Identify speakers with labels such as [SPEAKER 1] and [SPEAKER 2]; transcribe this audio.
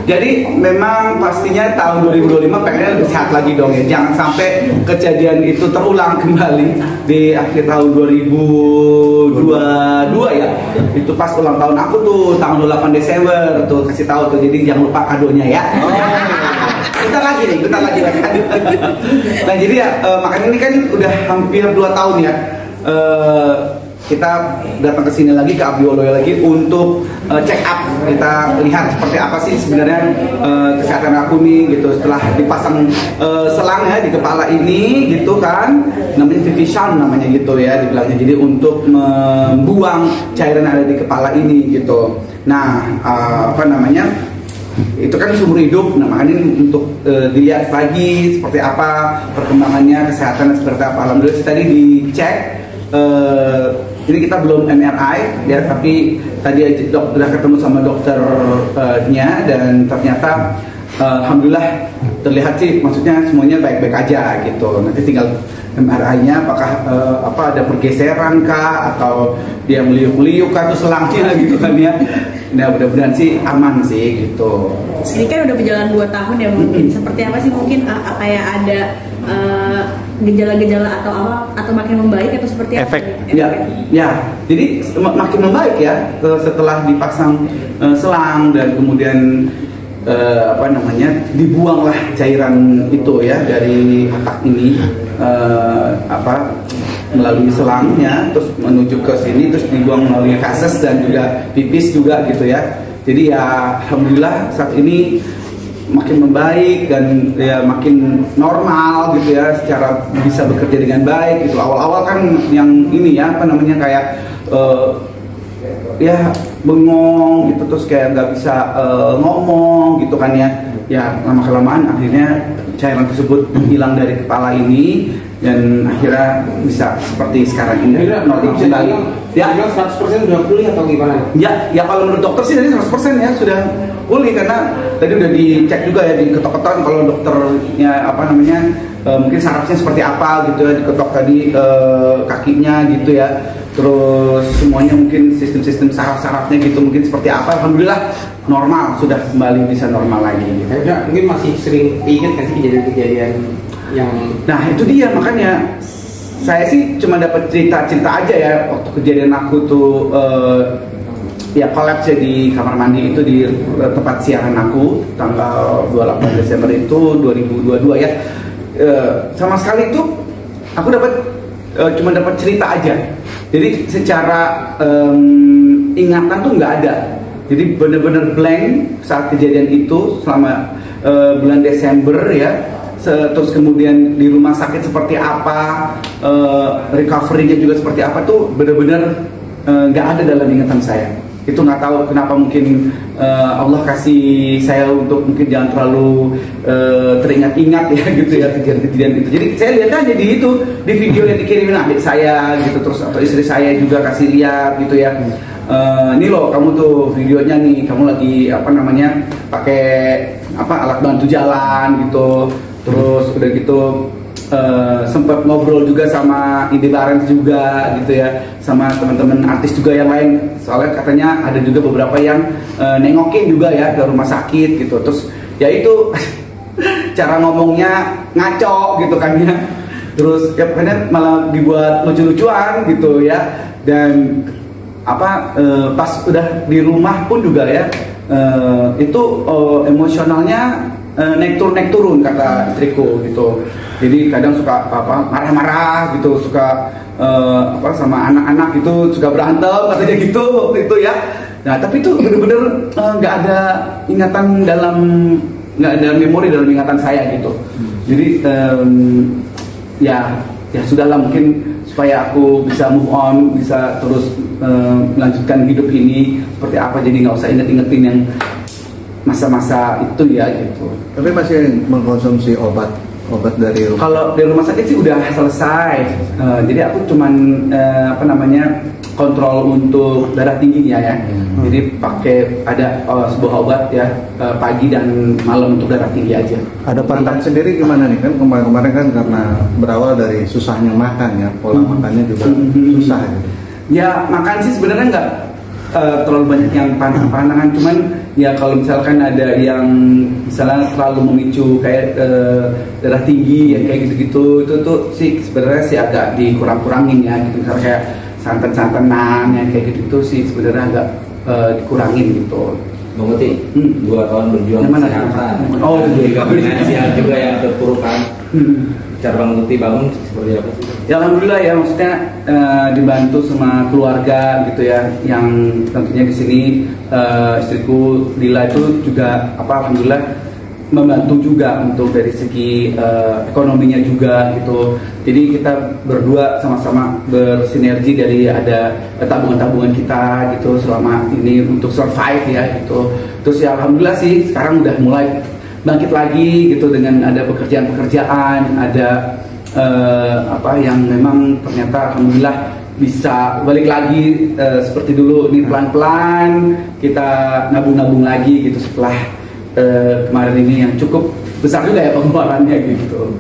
[SPEAKER 1] Jadi memang pastinya tahun 2025 pengennya lebih sehat lagi dong ya. Jangan sampai kejadian itu terulang kembali di akhir tahun 2022 ya. Itu pas ulang tahun aku tuh tanggal 28 Desember tuh, kasih tahu tuh. Jadi jangan lupa kadonya ya. Bentar lagi nih. Nah jadi ya makanya ini kan udah hampir 2 tahun ya. Kita datang ke sini lagi, ke Abdi lagi untuk check up. Kita lihat seperti apa sih sebenarnya kesehatan aku nih gitu, setelah dipasang selang ya di kepala ini gitu kan, namanya Vivisan namanya gitu ya dibilangnya. Jadi untuk membuang cairan yang ada di kepala ini gitu. Nah apa namanya, itu kan seumur hidup. Nah makanya untuk dilihat lagi seperti apa perkembangannya, kesehatannya seperti apa. Alhamdulillah tadi dicek. Ini kita belum MRI ya, tapi tadi udah ketemu sama dokternya dan ternyata alhamdulillah terlihat sih, maksudnya semuanya baik-baik aja gitu. Nanti tinggal MRI-nya apakah ada pergeseran kah, atau dia meliuk-meliuk kah tuh selangnya gitu kan ya. Nah mudah-mudahan sih aman sih gitu.
[SPEAKER 2] Ini kan udah berjalan 2 tahun ya, mungkin seperti apa sih mungkin kayak ada gejala-gejala atau makin membaik atau seperti apa?
[SPEAKER 1] Efek. Ya. Jadi makin membaik ya setelah dipasang selang dan kemudian dibuanglah cairan itu ya dari otak ini melalui selangnya terus menuju ke sini, terus dibuang melalui feses dan juga pipis juga gitu ya. Jadi ya alhamdulillah saat ini makin membaik dan ya makin normal gitu ya, secara bisa bekerja dengan baik gitu. Awal-awal kan yang ini ya kayak ya bengong gitu, terus kayak nggak bisa ngomong gitu kan ya. Ya lama-kelamaan akhirnya cairan tersebut hilang dari kepala ini dan akhirnya bisa seperti sekarang ini. Normal kembali. Ya
[SPEAKER 3] 100% udah pulih atau gimana?
[SPEAKER 1] Ya kalau menurut dokter sih tadi 100% ya sudah pulih, karena tadi udah dicek juga ya, diketok-ketok kalau dokternya mungkin sarafnya seperti apa gitu ya, diketok tadi kakinya gitu ya. Terus semuanya mungkin sistem-sistem saraf-sarafnya gitu mungkin seperti apa. Alhamdulillah normal, sudah kembali bisa normal lagi gitu.
[SPEAKER 3] Ya, mungkin masih sering ingat kan sih kejadian-kejadian yang...
[SPEAKER 1] Nah itu dia, makanya saya sih cuma dapat cerita-cerita aja ya waktu kejadian aku tuh ya kolaps ya di kamar mandi itu di tempat siaran aku tanggal 28 Desember itu 2022 ya. Sama sekali itu aku cuma dapat cerita aja. Jadi secara ingatan tuh nggak ada. Jadi benar-benar blank saat kejadian itu selama bulan Desember ya. Terus kemudian di rumah sakit seperti apa, recovery-nya juga seperti apa tuh benar-benar nggak ada dalam ingatan saya. Itu nggak tahu kenapa, mungkin Allah kasih saya untuk mungkin jangan terlalu teringat-ingat ya gitu ya kejadian-kejadian itu. Jadi saya lihat aja di video yang dikirimin adik saya gitu, terus atau istri saya juga kasih lihat gitu ya. Ini loh kamu tuh videonya nih, kamu lagi pakai alat bantu jalan gitu. Terus udah gitu sempat ngobrol juga sama Indi Barens juga gitu ya, sama teman-teman artis juga yang lain. Soalnya katanya ada juga beberapa yang nengokin juga ya ke rumah sakit gitu. Terus ya itu cara ngomongnya ngaco gitu kan ya. Terus ya pokoknya malah dibuat lucu-lucuan gitu ya. Dan pas udah di rumah pun juga ya itu emosionalnya naik turun kata istriku gitu. Jadi kadang suka marah-marah gitu, suka sama anak-anak gitu, suka berantem katanya gitu waktu itu ya. Nah tapi itu bener-bener nggak ada ingatan nggak ada memori dalam ingatan saya gitu. Jadi ya sudahlah, mungkin supaya aku bisa move on, bisa terus melanjutkan hidup ini seperti apa, jadi nggak usah inget-ingetin yang masa-masa itu ya gitu.
[SPEAKER 4] Tapi masih mengkonsumsi obat dari rumah? Kalau
[SPEAKER 1] dari rumah sakit sih udah selesai. Jadi aku cuman kontrol untuk darah tingginya ya. Jadi pakai ada sebuah obat ya pagi dan malam untuk darah tinggi aja.
[SPEAKER 4] Ada pantangan sendiri gimana nih, kan kemarin kan karena berawal dari susahnya makan ya, pola makannya juga susah gitu.
[SPEAKER 1] Ya makan sih sebenarnya terlalu banyak yang pantang-pantangan, cuman ya kalau misalkan ada yang misalnya terlalu memicu kayak darah tinggi ya kayak gitu-gitu, itu tuh sih sebenarnya sih agak dikurang-kurangin ya gitu. Misalnya kayak santan-santanan ya kayak gitu sih sebenarnya agak dikurangin gitu.
[SPEAKER 5] Bang Uti, 2 tahun berjuang kesehatan.
[SPEAKER 1] Oh,
[SPEAKER 5] juga finansial juga yang terpuruk kan. Cara Bang Uti bangun seperti apa sih?
[SPEAKER 1] Ya alhamdulillah ya, maksudnya dibantu sama keluarga gitu ya, yang tentunya di sini istriku Lila itu juga alhamdulillah membantu juga untuk dari segi ekonominya juga gitu. Jadi kita berdua sama-sama bersinergi dari ada tabungan-tabungan kita gitu selama ini untuk survive ya gitu. Terus ya alhamdulillah sih sekarang udah mulai bangkit lagi gitu dengan ada pekerjaan-pekerjaan, ada yang memang ternyata alhamdulillah bisa balik lagi seperti dulu. Ini pelan-pelan kita nabung-nabung lagi gitu setelah kemarin ini yang cukup besar juga ya pengeluarannya gitu.